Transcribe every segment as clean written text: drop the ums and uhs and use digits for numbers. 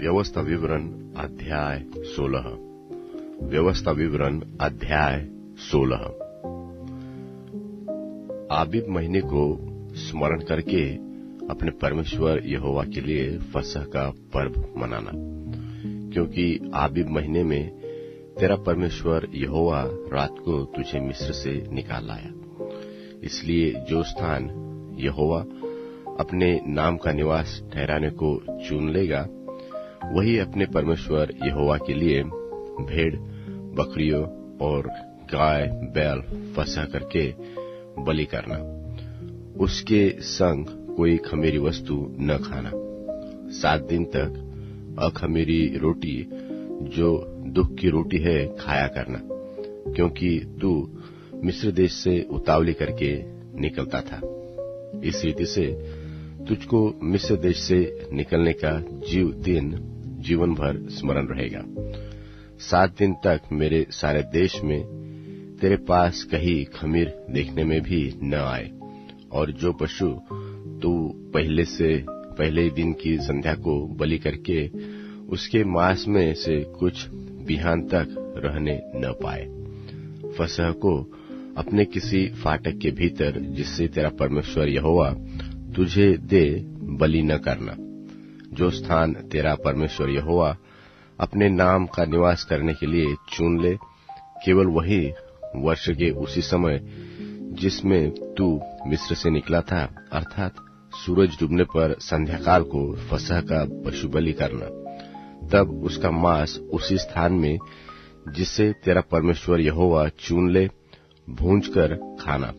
व्यवस्था विवरण अध्याय 16। व्यवस्था विवरण अध्याय 16। आबीब महीने को स्मरण करके अपने परमेश्वर यहोवा के लिए फसह का पर्व मनाना, क्योंकि आबीब महीने में तेरा परमेश्वर यहोवा रात को तुझे मिस्र से निकाल लाया। इसलिए जो स्थान यहोवा अपने नाम का निवास ठहराने को चुन लेगा, वही अपने परमेश्वर यहोवा के लिए भेड़, बकरियों और गाय बैल फसह करके बलि करना। उसके संग कोई खमीरी वस्तु न खाना। 7 दिन तक अखमीरी रोटी, जो दुख की रोटी है, खाया करना, क्योंकि तू मिस्र देश से उतावली करके निकलता था। इस रीति से तुझको मिस्र देश से निकलने का जीवन भर स्मरण रहेगा। 7 दिन तक मेरे सारे देश में तेरे पास कहीं खमीर देखने में भी न आए, और जो पशु तू पहले दिन की संध्या को बलि करके उसके मांस में से कुछ बिहान तक रहने न पाए। फसह को अपने किसी फाटक के भीतर, जिससे तेरा परमेश्वर यहोवा तुझे दे, बलि न करना। जो स्थान तेरा परमेश्वर यहोवा अपने नाम का निवास करने के लिए चुन ले, केवल वही वर्ष के उसी समय जिसमें तू मिस्र से निकला था, अर्थात सूरज डूबने पर संध्याकाल को फसह का पशु बलि करना। तब उसका मांस उसी स्थान में, जिसे तेरा परमेश्वर यहोवा चुन ले, भूंज कर खाना।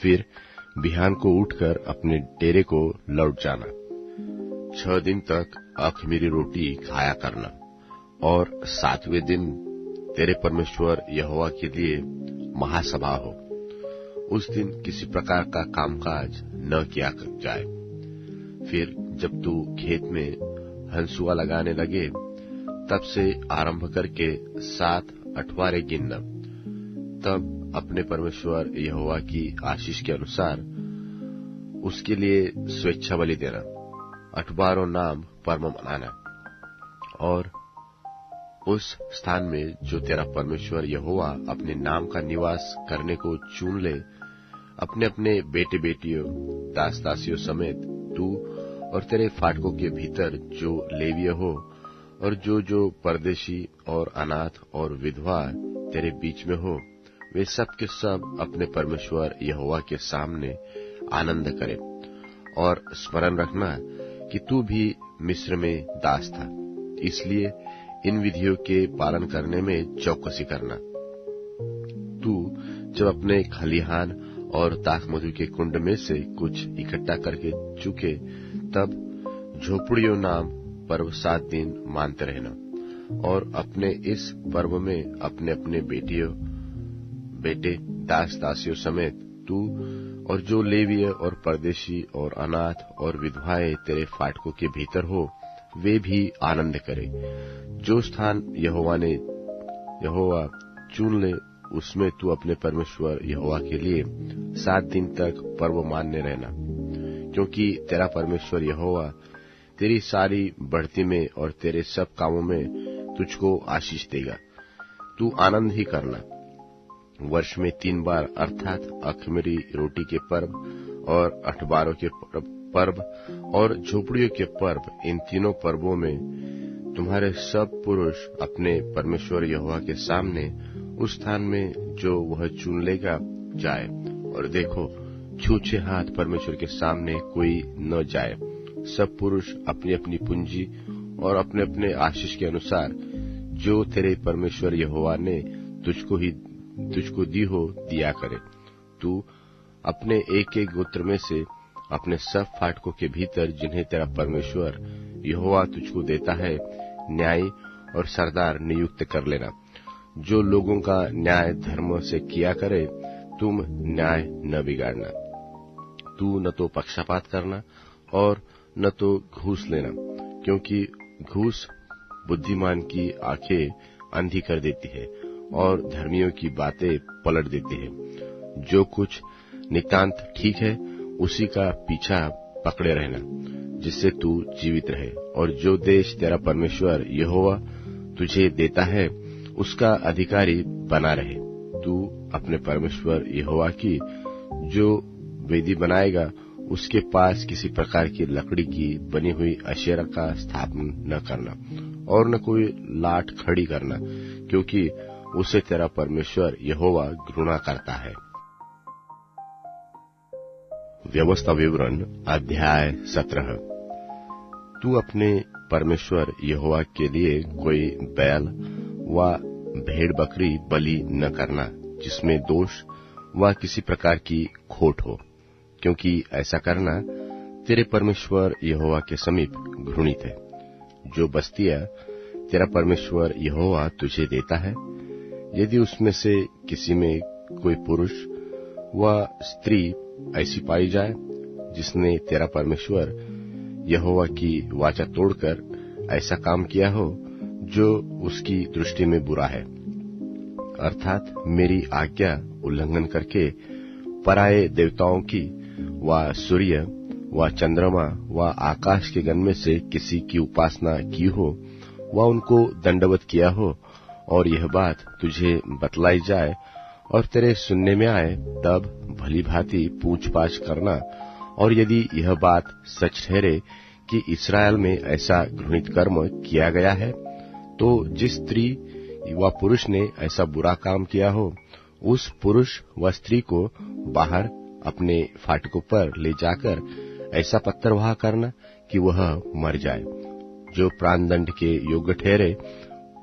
फिर बिहान को उठकर अपने डेरे को लौट जाना। 6 दिन तक अखमीरी रोटी खाया करना, और 7वें दिन तेरे परमेश्वर यहोवा के लिए महासभा हो। उस दिन किसी प्रकार का कामकाज न किया जाए। फिर जब तू खेत में हंसुआ लगाने लगे, तब से आरंभ करके 7 अठवारे गिनना। तब अपने परमेश्वर यहोवा की आशीष के अनुसार उसके लिए स्वेच्छा बलि देना। 8 नाम पर्व मनाना, और उस स्थान में जो तेरा परमेश्वर यहोवा अपने नाम का निवास करने को चुन ले, अपने अपने बेटे बेटियों, दास दासियों समेत तू और तेरे फाटकों के भीतर जो लेवीय हो, और जो परदेशी और अनाथ और विधवा तेरे बीच में हो, वे सब के सब अपने परमेश्वर यहोवा के सामने आनंद करें। और स्मरण रखना कि तू भी मिस्र में दास था, इसलिए इन विधियों के पालन करने में चौकसी करना। तू जब अपने खलिहान और दाखमधु के कुंड में से कुछ इकट्ठा करके चुके, तब झोपड़ियों नाम पर्व 7 दिन मानते रहना। और अपने इस पर्व में अपने अपने बेटे, दास दासियों समेत तू और जो लेवीय और परदेशी और अनाथ और विधवाएं तेरे फाटकों के भीतर हो, वे भी आनंद करें। जो स्थान यहोवा चुन ले, उसमें तू अपने परमेश्वर यहोवा के लिए 7 दिन तक पर्व मानने रहना, क्योंकि तेरा परमेश्वर यहोवा तेरी सारी बढ़ती में और तेरे सब कामों में तुझको आशीष देगा। तू आनंद ही करना। वर्ष में 3 बार, अर्थात अखमीरी रोटी के पर्व और 8 के पर्व और झोपड़ियों के पर्व, इन तीनों पर्वों में तुम्हारे सब पुरुष अपने परमेश्वर यहोवा के सामने उस स्थान में जो वह चुन लेगा जाए। और देखो, छूछे हाथ परमेश्वर के सामने कोई न जाए। सब पुरुष अपनी अपनी पूंजी और अपने अपने आशीष के अनुसार जो तेरे परमेश्वर यहोवा ने तुझको दी हो, दिया करे। तू अपने एक एक गोत्र में से अपने सब फाटकों के भीतर, जिन्हें तेरा परमेश्वर यहोवा तुझको देता है, न्यायी और सरदार नियुक्त कर लेना, जो लोगों का न्याय धर्म से किया करे। तुम न्याय न बिगाड़ना। तू न तो पक्षपात करना और न तो घूस लेना, क्योंकि घूस बुद्धिमान की आंखें अंधी कर देती है और धर्मियों की बातें पलट देती है। जो कुछ नितांत ठीक है, उसी का पीछा पकड़े रहना। जिससे तू जीवित रहे, और जो देश तेरा परमेश्वर यहोवा तुझे देता है उसका अधिकारी बना रहे। तू अपने परमेश्वर यहोवा की जो वेदी बनाएगा उसके पास किसी प्रकार की लकड़ी की बनी हुई अशेरा का स्थापन न करना और न कोई लाट खड़ी करना, क्योंकि उसे तेरा परमेश्वर यहोवा घृणा करता है। व्यवस्था विवरण अध्याय 17। तू अपने परमेश्वर यहोवा के लिए कोई बैल व भेड़ बकरी बलि न करना जिसमें दोष व किसी प्रकार की खोट हो, क्योंकि ऐसा करना तेरे परमेश्वर यहोवा के समीप घृणित है। जो बस्तियां तेरा परमेश्वर यहोवा तुझे देता है, यदि उसमें से किसी में कोई पुरुष व स्त्री ऐसी पाई जाए जिसने तेरा परमेश्वर यहोवा की वाचा तोड़कर ऐसा काम किया हो जो उसकी दृष्टि में बुरा है, अर्थात मेरी आज्ञा उल्लंघन करके पराये देवताओं की व सूर्य व चंद्रमा व आकाश के गण में से किसी की उपासना की हो व उनको दंडवत किया हो, और यह बात तुझे बतलाई जाए और तेरे सुनने में आए, तब भली भांति पूछ पाछ करना। और यदि यह बात सच ठहरे कि इस्राएल में ऐसा घृणित कर्म किया गया है, तो जिस स्त्री व पुरुष ने ऐसा बुरा काम किया हो, उस पुरुष व स्त्री को बाहर अपने फाटकों पर ले जाकर ऐसा पत्थर वहा करना कि वह मर जाए। जो प्राणदंड के योग्य ठहरे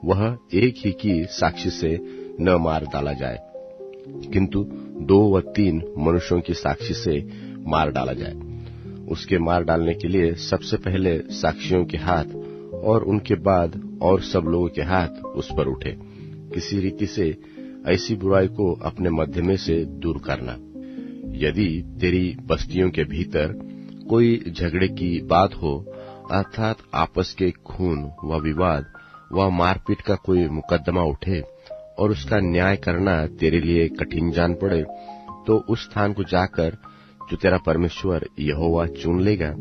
वह एक ही की साक्षी से न मार डाला जाए, किंतु 2 व 3 मनुष्यों की साक्षी से मार डाला जाए। उसके मार डालने के लिए सबसे पहले साक्षियों के हाथ और उनके बाद और सब लोगों के हाथ उस पर उठे। किसी रीति से ऐसी बुराई को अपने मध्य में से दूर करना। यदि तेरी बस्तियों के भीतर कोई झगड़े की बात हो, अर्थात आपस के खून व विवाद व मारपीट का कोई मुकदमा उठे और उसका न्याय करना तेरे लिए कठिन जान पड़े, तो उस स्थान को जाकर जो तेरा परमेश्वर यहोवा चुन लेगा,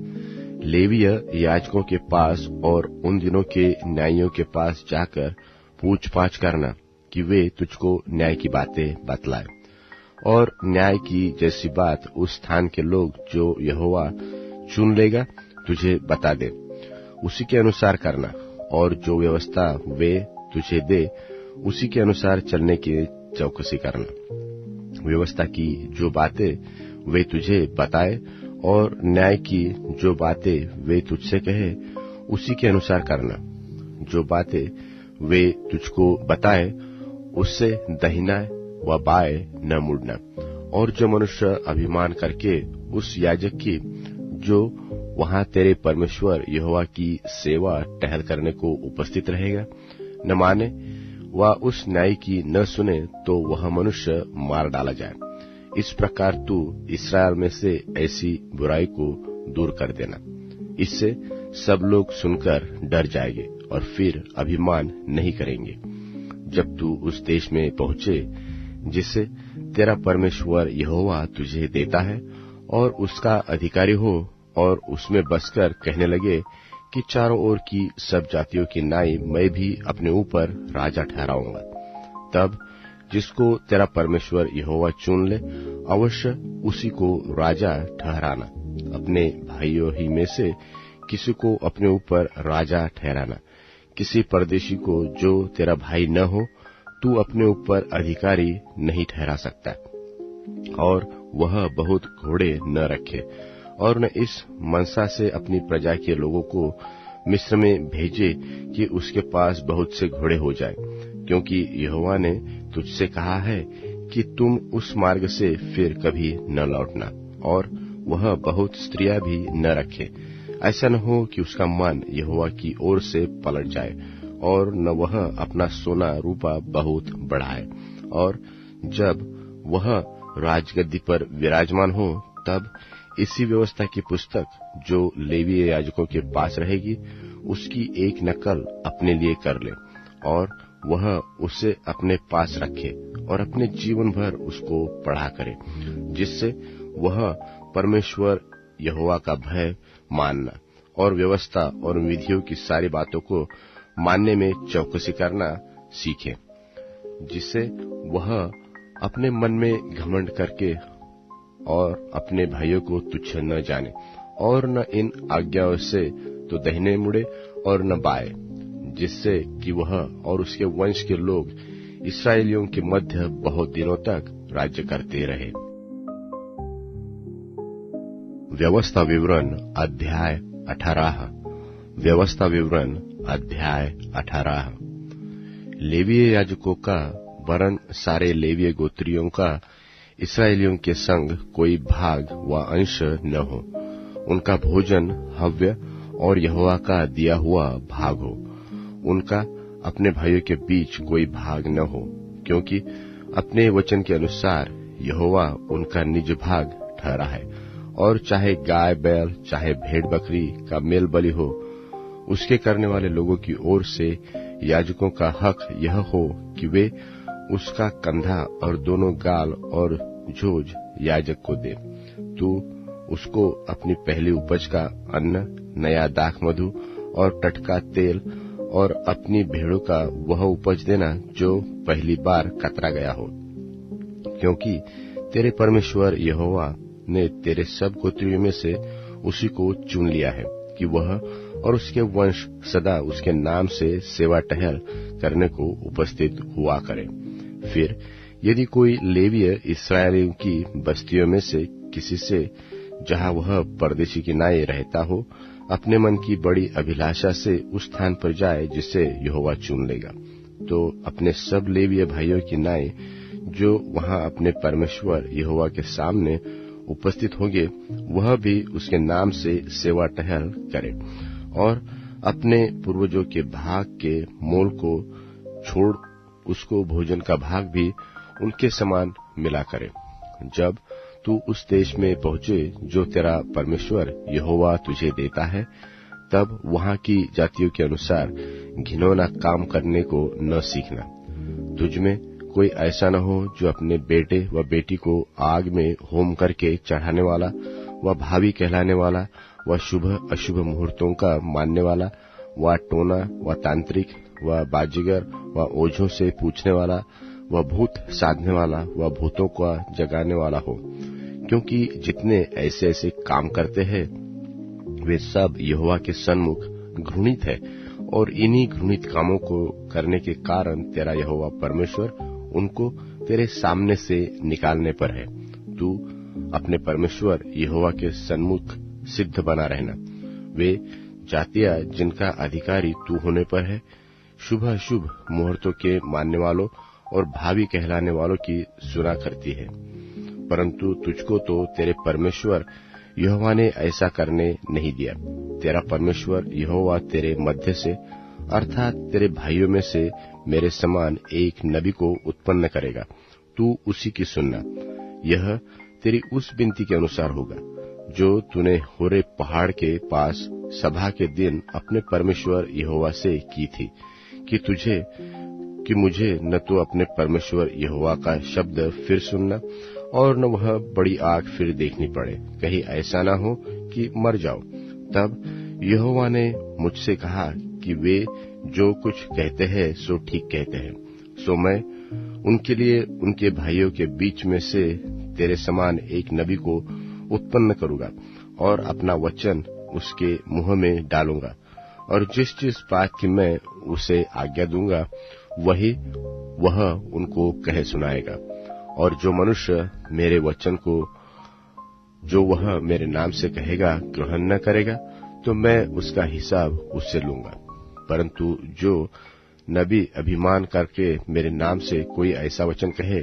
लेवीय याजकों के पास और उन दिनों के न्यायियों के पास जाकर पूछ पाछ करना कि वे तुझको न्याय की बातें बतलाएं, और न्याय की जैसी बात उस स्थान के लोग जो यहोवा चुन लेगा तुझे बता दे, उसी के अनुसार करना। और जो व्यवस्था वे तुझे दे उसी के अनुसार चलने की चौकसी करना। व्यवस्था की जो बातें वे तुझे बताए और न्याय की जो बातें वे तुझसे कहे उसी के अनुसार करना। जो बातें वे तुझको बताए उससे दाहिना व बाएं न मुड़ना। और जो मनुष्य अभिमान करके उस याजक की जो वहां तेरे परमेश्वर यहोवा की सेवा टहल करने को उपस्थित रहेगा न माने व उस न्याय की न सुने, तो वह मनुष्य मार डाला जाए। इस प्रकार तू इस्राएल में से ऐसी बुराई को दूर कर देना। इससे सब लोग सुनकर डर जाएंगे और फिर अभिमान नहीं करेंगे। जब तू उस देश में पहुंचे जिसे तेरा परमेश्वर यहोवा तुझे देता है और उसका अधिकारी हो, और उसमें बसकर कहने लगे कि चारों ओर की सब जातियों की नाई मैं भी अपने ऊपर राजा ठहराऊंगा, तब जिसको तेरा परमेश्वर यहोवा चुन ले अवश्य उसी को राजा ठहराना। अपने भाइयों ही में से किसी को अपने ऊपर राजा ठहराना। किसी परदेशी को जो तेरा भाई न हो तू अपने ऊपर अधिकारी नहीं ठहरा सकता, और वह बहुत घोड़े न रखे, और न इस मनसा से अपनी प्रजा के लोगों को मिस्र में भेजे कि उसके पास बहुत से घोड़े हो जाए, क्योंकि यहोवा ने तुझसे कहा है कि तुम उस मार्ग से फिर कभी न लौटना। और वह बहुत स्त्रियां भी न रखे, ऐसा न हो कि उसका मन यहोवा की ओर से पलट जाए, और न वह अपना सोना रूपा बहुत बढ़ाए। और जब वह राजगद्दी पर विराजमान हो, तब इसी व्यवस्था की पुस्तक जो लेवीय याजकों के पास रहेगी उसकी एक नकल अपने लिए कर ले, और वह उसे अपने पास रखे और अपने जीवन भर उसको पढ़ा करे, जिससे वह परमेश्वर यहोवा का भय मानना और व्यवस्था और विधियों की सारी बातों को मानने में चौकसी करना सीखे, जिससे वह अपने मन में घमंड करके और अपने भाइयों को तुच्छ न जाने और न इन आज्ञाओं से तो दाहिने मुड़े और न बाएं, जिससे कि वह और उसके वंश के लोग इस्राएलियों के मध्य बहुत दिनों तक राज्य करते रहे। व्यवस्था विवरण अध्याय 18। व्यवस्था विवरण अध्याय 18। लेवीय याजकों का वरन सारे लेवीय गोत्रियों का इस्राएलियों के संग कोई भाग व अंश न हो। उनका भोजन हव्य और यहोवा का दिया हुआ भाग हो। उनका अपने भाइयों के बीच कोई भाग न हो, क्योंकि अपने वचन के अनुसार यहोवा उनका निज भाग ठहरा है। और चाहे गाय बैल चाहे भेड़ बकरी का मेल बलि हो, उसके करने वाले लोगों की ओर से याजकों का हक यह हो कि वे उसका कंधा और दोनों गाल और जोज याजक को दे। तू उसको अपनी पहली उपज का अन्न, नया दाख मधु और टटका तेल और अपनी भेड़ों का वह उपज देना जो पहली बार कतरा गया हो, क्योंकि तेरे परमेश्वर यहोवा ने तेरे सब गोत्रियों में से उसी को चुन लिया है कि वह और उसके वंश सदा उसके नाम से सेवा टहल करने को उपस्थित हुआ करे। फिर यदि कोई लेवीय इस्राएलियों की बस्तियों में से किसी से, जहां वह परदेशी की नाई रहता हो, अपने मन की बड़ी अभिलाषा से उस स्थान पर जाए जिसे यहोवा चुन लेगा, तो अपने सब लेवीय भाइयों की नाई जो वहां अपने परमेश्वर यहोवा के सामने उपस्थित होंगे, वह भी उसके नाम से सेवा टहल करे और अपने पूर्वजों के भाग के मोल को छोड़ उसको भोजन का भाग भी उनके समान मिला करे। जब तू उस देश में पहुंचे जो तेरा परमेश्वर यहोवा तुझे देता है, तब वहां की जातियों के अनुसार घिनौना काम करने को न सीखना। तुझ में कोई ऐसा न हो जो अपने बेटे व बेटी को आग में होम करके चढ़ाने वाला व भावी कहलाने वाला व शुभ अशुभ मुहूर्तों का मानने वाला व टोना व तांत्रिक व बाजीगर व ओझों से पूछने वाला व भूत साधने वाला व भूतों का जगाने वाला हो, क्योंकि जितने ऐसे ऐसे काम करते हैं वे सब यहोवा के सन्मुख घृणित है। और इन्हीं घृणित कामों को करने के कारण तेरा यहोवा परमेश्वर उनको तेरे सामने से निकालने पर है। तू अपने परमेश्वर यहोवा के सन्मुख सिद्ध बना रहना। वे जातियां जिनका अधिकारी तू होने पर है, शुभ अशुभ मुहूर्तों के मानने वालों और भावी कहलाने वालों की सुना करती है, परंतु तुझको तो तेरे परमेश्वर यहोवा ने ऐसा करने नहीं दिया। तेरा परमेश्वर यहोवा तेरे मध्य से अर्थात तेरे भाइयों में से मेरे समान एक नबी को उत्पन्न करेगा। तू उसी की सुनना। यह तेरी उस विनती के अनुसार होगा जो तूने होरे पहाड़ के पास सभा के दिन अपने परमेश्वर यहोवा से की थी, कि मुझे न तो अपने परमेश्वर यहोवा का शब्द फिर सुनना और न वह बड़ी आग फिर देखनी पड़े, कहीं ऐसा न हो कि मर जाओ। तब यहोवा ने मुझसे कहा कि वे जो कुछ कहते हैं सो ठीक कहते हैं, सो मैं उनके लिए उनके भाइयों के बीच में से तेरे समान एक नबी को उत्पन्न करूंगा और अपना वचन उसके मुंह में डालूंगा, और जिस जिस बात की मैं उसे आज्ञा दूंगा वह उनको कह सुनाएगा। और जो मनुष्य मेरे वचन को जो वह मेरे नाम से कहेगा ग्रहण न करेगा, तो मैं उसका हिसाब उससे लूंगा। परंतु जो नबी अभिमान करके मेरे नाम से कोई ऐसा वचन कहे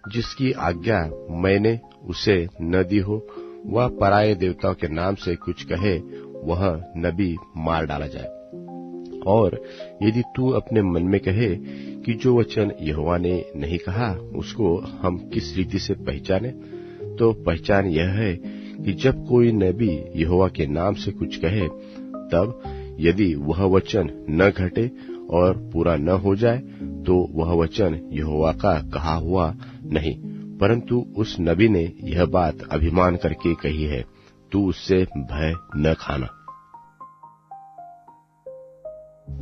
जिसकी आज्ञा मैंने उसे न दी हो, वह पराये देवताओं के नाम से कुछ कहे, वह नबी मार डाला जाए। और यदि तू अपने मन में कहे कि जो वचन यहोवा ने नहीं कहा उसको हम किस रीति से पहचाने, तो पहचान यह है कि जब कोई नबी यहोवा के नाम से कुछ कहे, तब यदि वह वचन न घटे और पूरा न हो जाए, तो वह वचन यहोवा का कहा हुआ नहीं, परंतु उस नबी ने यह बात अभिमान करके कही है। तू उससे भय न खाना।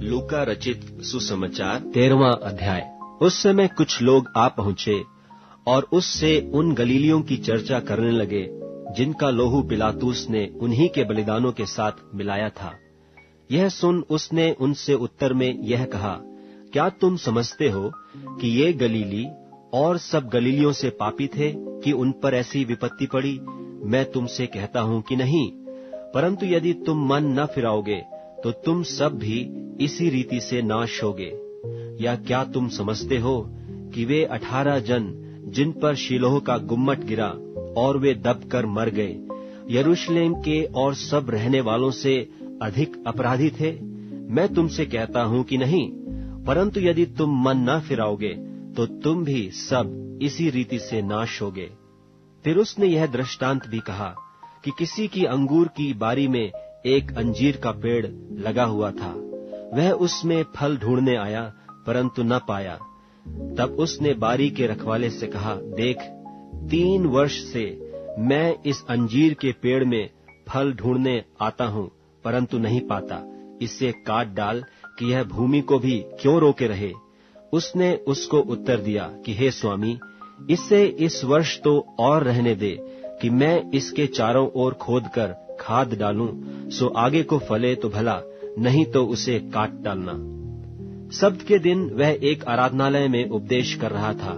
लूका रचित सुसमाचार 13वां अध्याय। उस समय कुछ लोग आ पहुंचे और उससे उन गलीलियों की चर्चा करने लगे जिनका लोहू पिलातुस ने उन्हीं के बलिदानों के साथ मिलाया था। यह सुन उसने उनसे उत्तर में यह कहा, क्या तुम समझते हो कि ये गलीली और सब गलीलियों से पापी थे कि उन पर ऐसी विपत्ति पड़ी? मैं तुमसे कहता हूं कि नहीं, परंतु यदि तुम मन न फिराओगे तो तुम सब भी इसी रीति से नाश होगे। या क्या तुम समझते हो कि वे 18 जन जिन पर शीलोह का गुम्मट गिरा और वे दबकर मर गए, यरूशलेम के और सब रहने वालों से अधिक अपराधी थे? मैं तुमसे कहता हूं कि नहीं, परंतु यदि तुम मन न फिराओगे तो तुम भी सब इसी रीति से नाश होगे। फिर उसने यह दृष्टांत भी कहा कि किसी की अंगूर की बारी में एक अंजीर का पेड़ लगा हुआ था। वह उसमें फल ढूंढने आया, परंतु न पाया। तब उसने बारी के रखवाले से कहा, देख, 3 वर्ष से मैं इस अंजीर के पेड़ में फल ढूंढने आता हूं, परंतु नहीं पाता। इसे काट डाल कि यह भूमि को भी क्यों रोके रहे। उसने उसको उत्तर दिया कि हे स्वामी, इसे इस वर्ष तो और रहने दे कि मैं इसके चारों ओर खोदकर खाद डालूं, सो आगे को फले तो भला, नहीं तो उसे काट डालना। सब्त के दिन वह एक आराधनालय में उपदेश कर रहा था,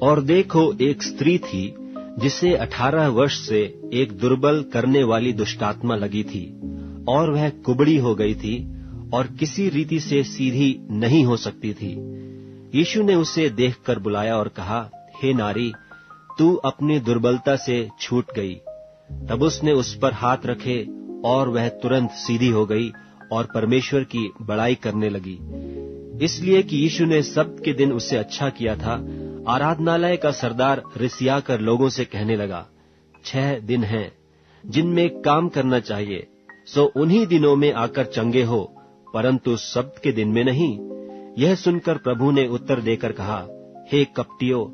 और देखो, एक स्त्री थी जिसे 18 वर्ष से एक दुर्बल करने वाली दुष्टात्मा लगी थी, और वह कुबड़ी हो गई थी और किसी रीति से सीधी नहीं हो सकती थी। यीशु ने उसे देखकर बुलाया और कहा, हे नारी, तू अपनी दुर्बलता से छूट गई। तब उसने उस पर हाथ रखे और वह तुरंत सीधी हो गई और परमेश्वर की बड़ाई करने लगी। इसलिए कि यीशु ने सब्त के दिन उसे अच्छा किया था, आराधनालय का सरदार रिसिया कर लोगों से कहने लगा, 6 दिन हैं जिनमें काम करना चाहिए, सो उन्हीं दिनों में आकर चंगे हो, परंतु सब्त के दिन में नहीं। यह सुनकर प्रभु ने उत्तर देकर कहा, हे कपटियों,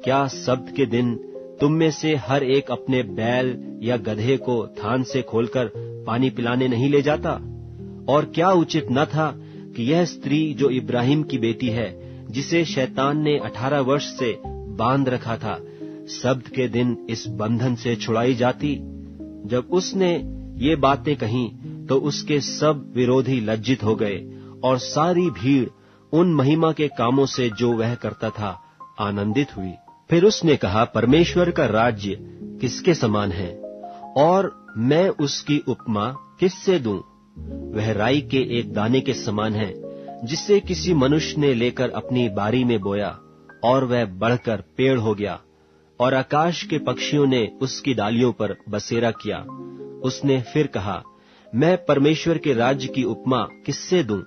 क्या सब्त के दिन तुम में से हर एक अपने बैल या गधे को थान से खोलकर पानी पिलाने नहीं ले जाता? और क्या उचित न था कि यह स्त्री जो इब्राहिम की बेटी है, जिसे शैतान ने 18 वर्ष से बांध रखा था, सब्त के दिन इस बंधन से छुड़ाई जाती? जब उसने ये बातें कहीं तो उसके सब विरोधी लज्जित हो गए, और सारी भीड़ उन महिमा के कामों से जो वह करता था आनंदित हुई। फिर उसने कहा, परमेश्वर का राज्य किसके समान है, और मैं उसकी उपमा किससे दूं? वह राई के एक दाने के समान है, जिसे किसी मनुष्य ने लेकर अपनी बारी में बोया, और वह बढ़कर पेड़ हो गया, और आकाश के पक्षियों ने उसकी डालियों पर बसेरा किया। उसने फिर कहा, मैं परमेश्वर के राज्य की उपमा किससे दूं?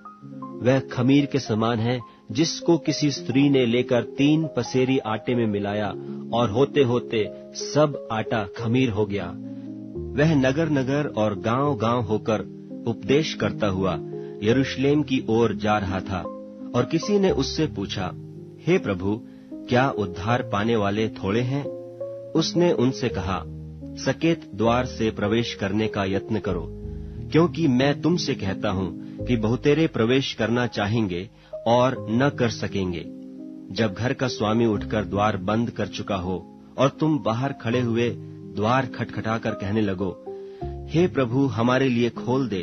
वह खमीर के समान है, जिसको किसी स्त्री ने लेकर 3 पसेरी आटे में मिलाया, और होते होते सब आटा खमीर हो गया। वह नगर नगर और गांव गांव होकर उपदेश करता हुआ यरूशलेम की ओर जा रहा था, और किसी ने उससे पूछा, हे प्रभु, क्या उद्धार पाने वाले थोड़े हैं? उसने उनसे कहा, सकेत द्वार से प्रवेश करने का यत्न करो, क्योंकि मैं तुमसे कहता हूं कि बहुतेरे प्रवेश करना चाहेंगे और न कर सकेंगे। जब घर का स्वामी उठकर द्वार बंद कर चुका हो और तुम बाहर खड़े हुए द्वार खटखटाकर कहने लगो, हे प्रभु, हमारे लिए खोल दे,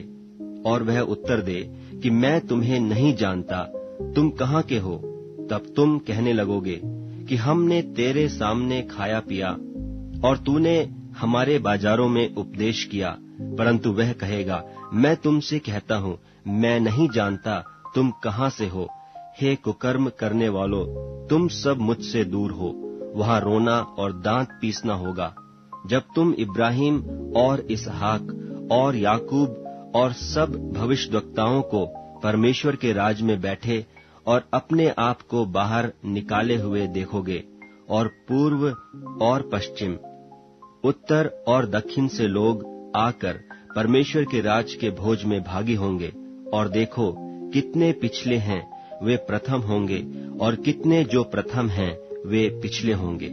और वह उत्तर दे कि मैं तुम्हें नहीं जानता, तुम कहाँ के हो? तब तुम कहने लगोगे कि हमने तेरे सामने खाया पिया और तूने हमारे बाजारों में उपदेश किया। परंतु वह कहेगा, मैं तुमसे कहता हूँ, मैं नहीं जानता, तुम कहाँ से हो? हे कुकर्म करने वालों, तुम सब मुझसे दूर हो। वहाँ रोना और दांत पीसना होगा, जब तुम इब्राहिम और इसहाक और याकूब और सब भविष्यद्वक्ताओं को परमेश्वर के राज में बैठे और अपने आप को बाहर निकाले हुए देखोगे, और पूर्व और पश्चिम, उत्तर और दक्षिण से लोग आकर परमेश्वर के राज के भोज में भागी होंगे। और देखो, कितने पिछले हैं वे प्रथम होंगे, और कितने जो प्रथम हैं वे पिछले होंगे।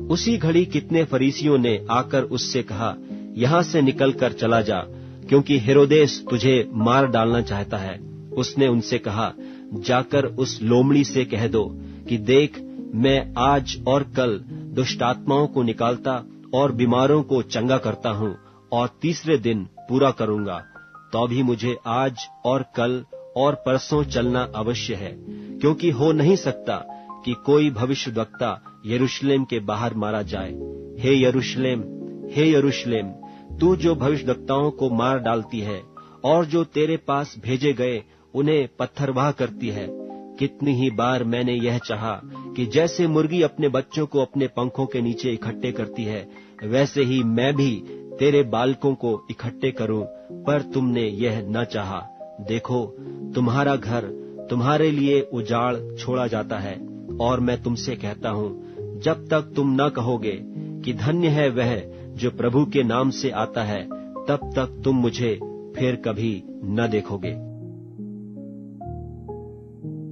उसी घड़ी कितने फरीसियों ने आकर उससे कहा, यहाँ से निकलकर चला जा, क्योंकि हेरोदेस तुझे मार डालना चाहता है। उसने उनसे कहा, जाकर उस लोमड़ी से कह दो कि देख, मैं आज और कल दुष्टात्माओं को निकालता और बीमारों को चंगा करता हूँ और तीसरे दिन पूरा करूंगा। तो भी मुझे आज और कल और परसों चलना अवश्य है, क्योंकि हो नहीं सकता कि कोई भविष्यद्वक्ता यरूशलेम के बाहर मारा जाए। हे यरूशलेम, हे यरूशलेम, तू जो भविष्यद्वक्ताओं को मार डालती है और जो तेरे पास भेजे गए उन्हें पत्थरवाह करती है, कितनी ही बार मैंने यह चाहा कि जैसे मुर्गी अपने बच्चों को अपने पंखों के नीचे इकट्ठे करती है, वैसे ही मैं भी तेरे बालकों को इकट्ठे करूं, पर तुमने यह न चाहा। देखो, तुम्हारा घर तुम्हारे लिए उजाड़ छोड़ा जाता है, और मैं तुमसे कहता हूं, जब तक तुम न कहोगे कि धन्य है वह जो प्रभु के नाम से आता है, तब तक तुम मुझे फिर कभी न देखोगे।